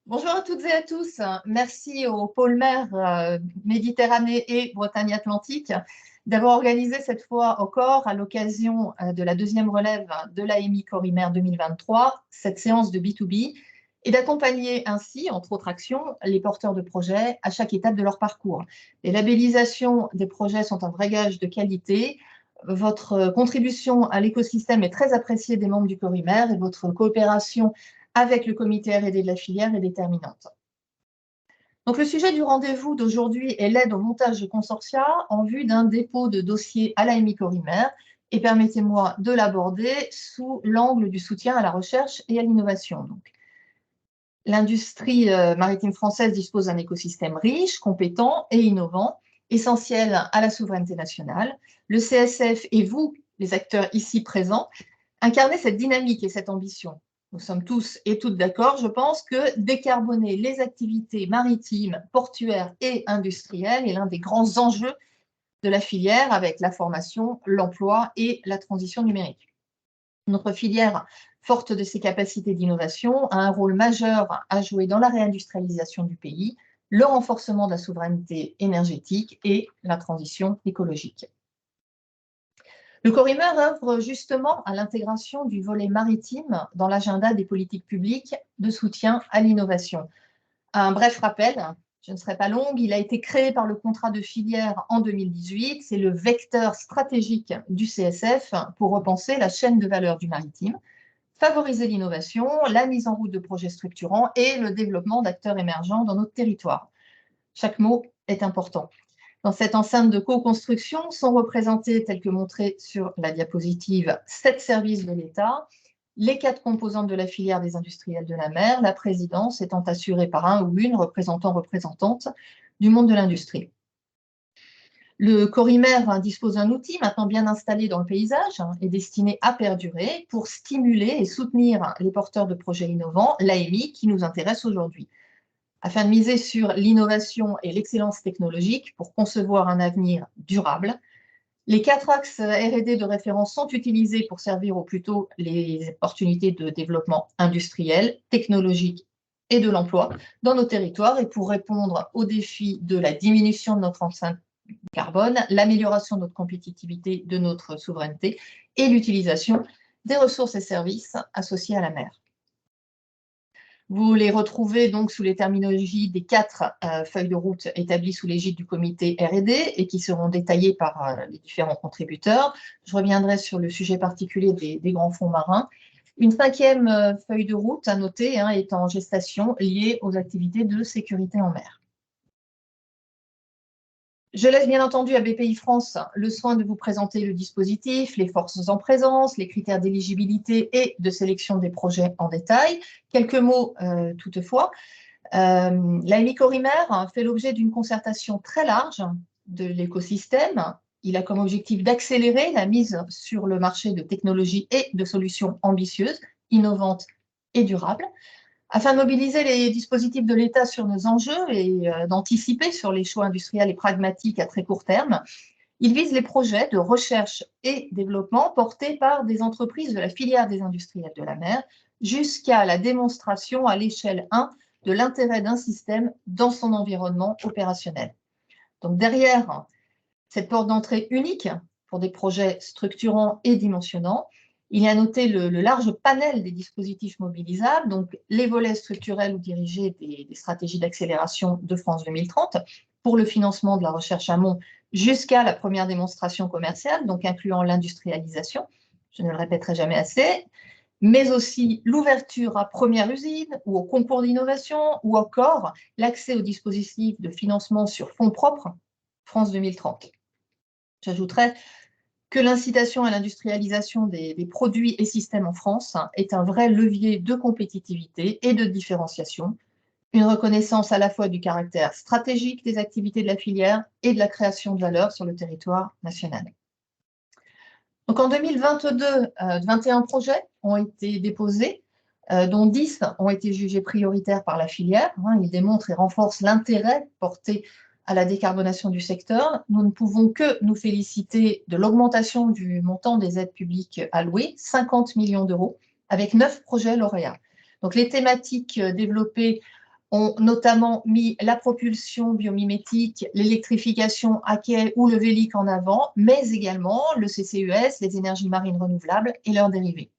Bonjour à toutes et à tous. Merci au pôle mer Méditerranée et Bretagne-Atlantique d'avoir organisé cette fois encore, à l'occasion de la deuxième relève de l'AMI Corimer 2023, cette séance de B2B et d'accompagner ainsi, entre autres actions, les porteurs de projets à chaque étape de leur parcours. Les labellisations des projets sont un vrai gage de qualité. Votre contribution à l'écosystème est très appréciée des membres du Corimer et votre coopération avec le comité R&D de la filière est déterminante. Donc, le sujet du rendez-vous d'aujourd'hui est l'aide au montage de consortia en vue d'un dépôt de dossier à l'AMI Corimer et permettez-moi de l'aborder sous l'angle du soutien à la recherche et à l'innovation. L'industrie maritime française dispose d'un écosystème riche, compétent et innovant, essentiel à la souveraineté nationale. Le CSF et vous, les acteurs ici présents, incarnez cette dynamique et cette ambition. Nous sommes tous et toutes d'accord, je pense, que décarboner les activités maritimes, portuaires et industrielles est l'un des grands enjeux de la filière avec la formation, l'emploi et la transition numérique. Notre filière, forte de ses capacités d'innovation, a un rôle majeur à jouer dans la réindustrialisation du pays, le renforcement de la souveraineté énergétique et la transition écologique. Le Corimer œuvre justement à l'intégration du volet maritime dans l'agenda des politiques publiques de soutien à l'innovation. Un bref rappel, je ne serai pas longue, il a été créé par le contrat de filière en 2018. C'est le vecteur stratégique du CSF pour repenser la chaîne de valeur du maritime, favoriser l'innovation, la mise en route de projets structurants et le développement d'acteurs émergents dans notre territoire. Chaque mot est important. Dans cette enceinte de co-construction sont représentés, tels que montré sur la diapositive, 7 services de l'État, les 4 composantes de la filière des industriels de la mer, la présidence étant assurée par un ou une représentante du monde de l'industrie. Le Corimer dispose d'un outil maintenant bien installé dans le paysage et destiné à perdurer pour stimuler et soutenir les porteurs de projets innovants, l'AMI, qui nous intéresse aujourd'hui. Afin de miser sur l'innovation et l'excellence technologique pour concevoir un avenir durable, les 4 axes R&D de référence sont utilisés pour servir au plus tôt les opportunités de développement industriel, technologique et de l'emploi dans nos territoires et pour répondre aux défis de la diminution de notre empreinte carbone, l'amélioration de notre compétitivité, de notre souveraineté et l'utilisation des ressources et services associés à la mer. Vous les retrouvez donc sous les terminologies des 4 feuilles de route établies sous l'égide du comité R&D et qui seront détaillées par les différents contributeurs. Je reviendrai sur le sujet particulier des grands fonds marins. Une 5e feuille de route à noter est en gestation liée aux activités de sécurité en mer. Je laisse bien entendu à BPI France le soin de vous présenter le dispositif, les forces en présence, les critères d'éligibilité et de sélection des projets en détail. Quelques mots toutefois. L'AMI Corimer fait l'objet d'une concertation très large de l'écosystème. Il a comme objectif d'accélérer la mise sur le marché de technologies et de solutions ambitieuses, innovantes et durables, afin de mobiliser les dispositifs de l'État sur nos enjeux et d'anticiper sur les choix industriels et pragmatiques à très court terme. Il vise les projets de recherche et développement portés par des entreprises de la filière des industriels de la mer jusqu'à la démonstration à l'échelle 1 de l'intérêt d'un système dans son environnement opérationnel. Donc derrière cette porte d'entrée unique pour des projets structurants et dimensionnants, il y a noté le large panel des dispositifs mobilisables, donc les volets structurels ou dirigés des stratégies d'accélération de France 2030 pour le financement de la recherche amont jusqu'à la première démonstration commerciale, donc incluant l'industrialisation, je ne le répéterai jamais assez, mais aussi l'ouverture à première usine ou au concours d'innovation ou encore l'accès aux dispositifs de financement sur fonds propres France 2030. J'ajouterais que l'incitation à l'industrialisation des produits et systèmes en France est un vrai levier de compétitivité et de différenciation, une reconnaissance à la fois du caractère stratégique des activités de la filière et de la création de valeur sur le territoire national. Donc en 2022, 21 projets ont été déposés, dont 10 ont été jugés prioritaires par la filière. Ils démontrent et renforcent l'intérêt porté à la décarbonation du secteur. Nous ne pouvons que nous féliciter de l'augmentation du montant des aides publiques allouées, 50 millions d'euros, avec 9 projets lauréats. Donc les thématiques développées ont notamment mis la propulsion biomimétique, l'électrification à quai ou le vélic en avant, mais également le CCUS, les énergies marines renouvelables et leurs dérivés.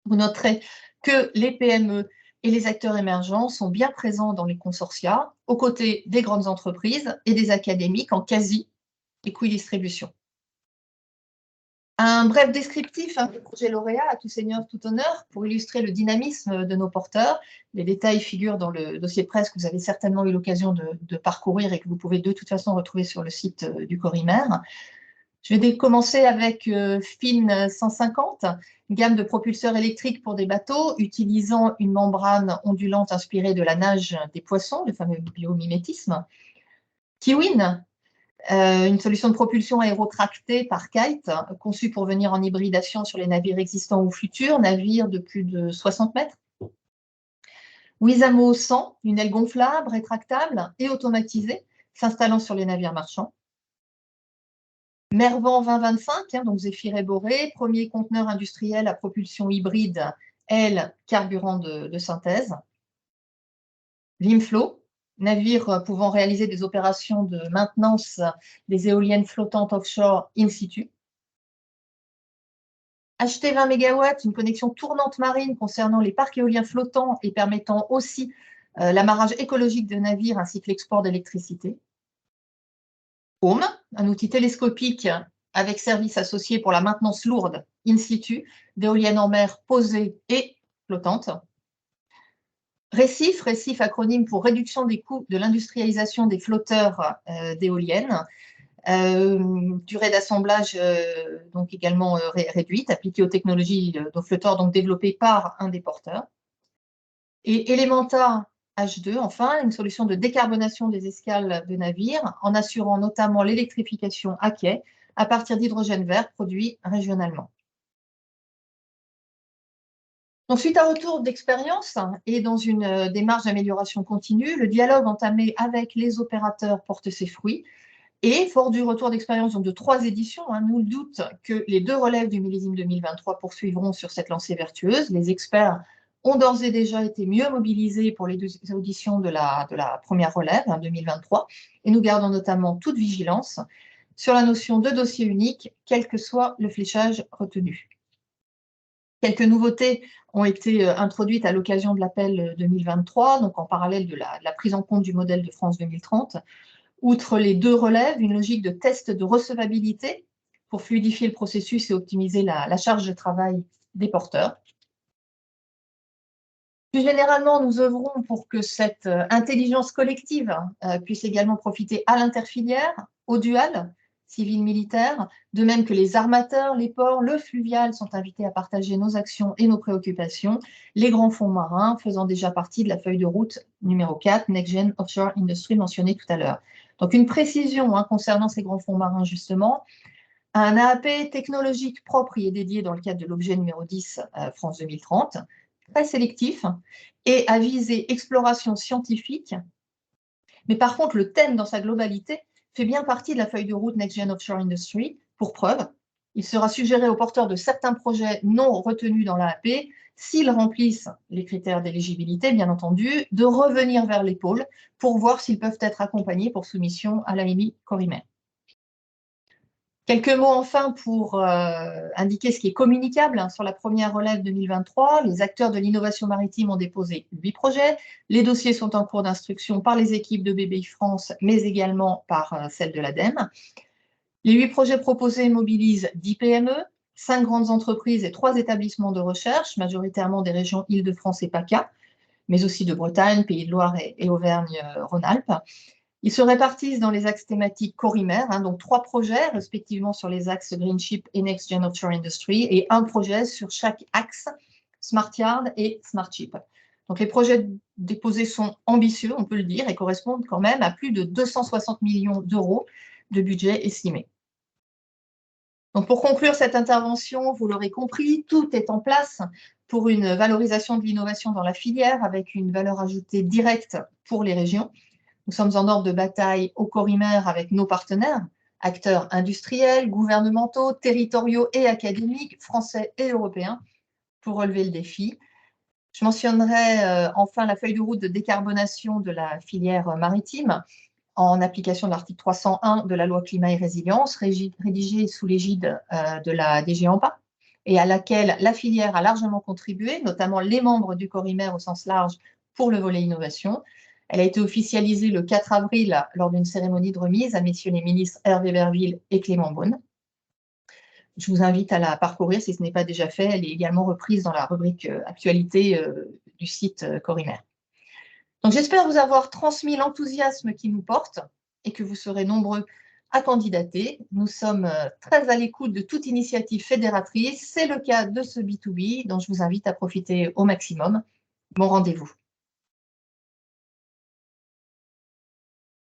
Vous noterez que les PME et les acteurs émergents sont bien présents dans les consortia, aux côtés des grandes entreprises et des académiques en quasi-équidistribution. Un bref descriptif du projet lauréat à tout seigneur, tout honneur, pour illustrer le dynamisme de nos porteurs. Les détails figurent dans le dossier de presse que vous avez certainement eu l'occasion de parcourir et que vous pouvez de toute façon retrouver sur le site du Corimer. Je vais commencer avec FIN 150, une gamme de propulseurs électriques pour des bateaux utilisant une membrane ondulante inspirée de la nage des poissons, le fameux biomimétisme. Kiwin, une solution de propulsion aérotractée par kite, conçue pour venir en hybridation sur les navires existants ou futurs, navires de plus de 60 mètres. Wizamo 100, une aile gonflable, rétractable et automatisée, s'installant sur les navires marchands. Mervent 2025, donc Zéphyr et Boré, premier conteneur industriel à propulsion hybride, aile, carburant de synthèse. Vimflow, navire pouvant réaliser des opérations de maintenance des éoliennes flottantes offshore in situ. HT 20 MW, une connexion tournante marine concernant les parcs éoliens flottants et permettant aussi l'amarrage écologique de navires ainsi que l'export d'électricité. Home, un outil télescopique avec service associé pour la maintenance lourde in situ d'éoliennes en mer posées et flottantes. Récif, acronyme pour réduction des coûts de l'industrialisation des flotteurs d'éoliennes. Durée d'assemblage donc également réduite, appliquée aux technologies de flotteurs donc développées par un des porteurs. Et Elementa H2, enfin, une solution de décarbonation des escales de navires en assurant notamment l'électrification à quai à partir d'hydrogène vert produit régionalement. Donc, suite à retour d'expérience et dans une démarche d'amélioration continue, le dialogue entamé avec les opérateurs porte ses fruits. Et fort du retour d'expérience de 3 éditions, nul doute que les 2 relèves du millésime 2023 poursuivront sur cette lancée vertueuse. Les experts ont d'ores et déjà été mieux mobilisés pour les 2 auditions de la première relève 2023. Et nous gardons notamment toute vigilance sur la notion de dossier unique, quel que soit le fléchage retenu. Quelques nouveautés ont été introduites à l'occasion de l'appel 2023, donc en parallèle de la prise en compte du modèle de France 2030. Outre les 2 relèves, une logique de test de recevabilité pour fluidifier le processus et optimiser la charge de travail des porteurs. Plus généralement, nous œuvrons pour que cette intelligence collective puisse également profiter à l'interfilière, au dual, civil-militaire, de même que les armateurs, les ports, le fluvial sont invités à partager nos actions et nos préoccupations, les grands fonds marins faisant déjà partie de la feuille de route numéro 4, Next Gen Offshore Industry mentionnée tout à l'heure. Donc une précision concernant ces grands fonds marins justement, un AAP technologique propre y est dédié dans le cadre de l'objet numéro 10 France 2030, très sélectif et à viser exploration scientifique. Mais par contre, le thème dans sa globalité fait bien partie de la feuille de route Next Gen Offshore Industry. Pour preuve, il sera suggéré aux porteurs de certains projets non retenus dans l'AAP, s'ils remplissent les critères d'éligibilité, bien entendu, de revenir vers les pôles pour voir s'ils peuvent être accompagnés pour soumission à l'AMI Corimer. Quelques mots enfin pour indiquer ce qui est communicable sur la première relève 2023. Les acteurs de l'innovation maritime ont déposé 8 projets. Les dossiers sont en cours d'instruction par les équipes de BBI France, mais également par celles de l'ADEME. Les 8 projets proposés mobilisent 10 PME, 5 grandes entreprises et 3 établissements de recherche, majoritairement des régions Île-de-France et PACA, mais aussi de Bretagne, Pays de Loire et Auvergne-Rhône-Alpes. Ils se répartissent dans les axes thématiques Corimer, donc 3 projets respectivement sur les axes Greenship et Next Gen Offshore Industry et 1 projet sur chaque axe Smart Yard et Smart Ship. Donc les projets déposés sont ambitieux, on peut le dire, et correspondent quand même à plus de 260 millions d'euros de budget estimé. Donc pour conclure cette intervention, vous l'aurez compris, tout est en place pour une valorisation de l'innovation dans la filière avec une valeur ajoutée directe pour les régions. Nous sommes en ordre de bataille au Corimer avec nos partenaires, acteurs industriels, gouvernementaux, territoriaux et académiques, français et européens, pour relever le défi. Je mentionnerai enfin la feuille de route de décarbonation de la filière maritime en application de l'article 301 de la loi Climat et Résilience, rédigée sous l'égide de la DG AMPA, et à laquelle la filière a largement contribué, notamment les membres du Corimer au sens large pour le volet innovation. Elle a été officialisée le 4 avril lors d'une cérémonie de remise à messieurs les ministres Hervé Berville et Clément Beaune. Je vous invite à la parcourir si ce n'est pas déjà fait. Elle est également reprise dans la rubrique actualité du site Corimer. Donc j'espère vous avoir transmis l'enthousiasme qui nous porte et que vous serez nombreux à candidater. Nous sommes très à l'écoute de toute initiative fédératrice. C'est le cas de ce B2B dont je vous invite à profiter au maximum. Bon rendez-vous.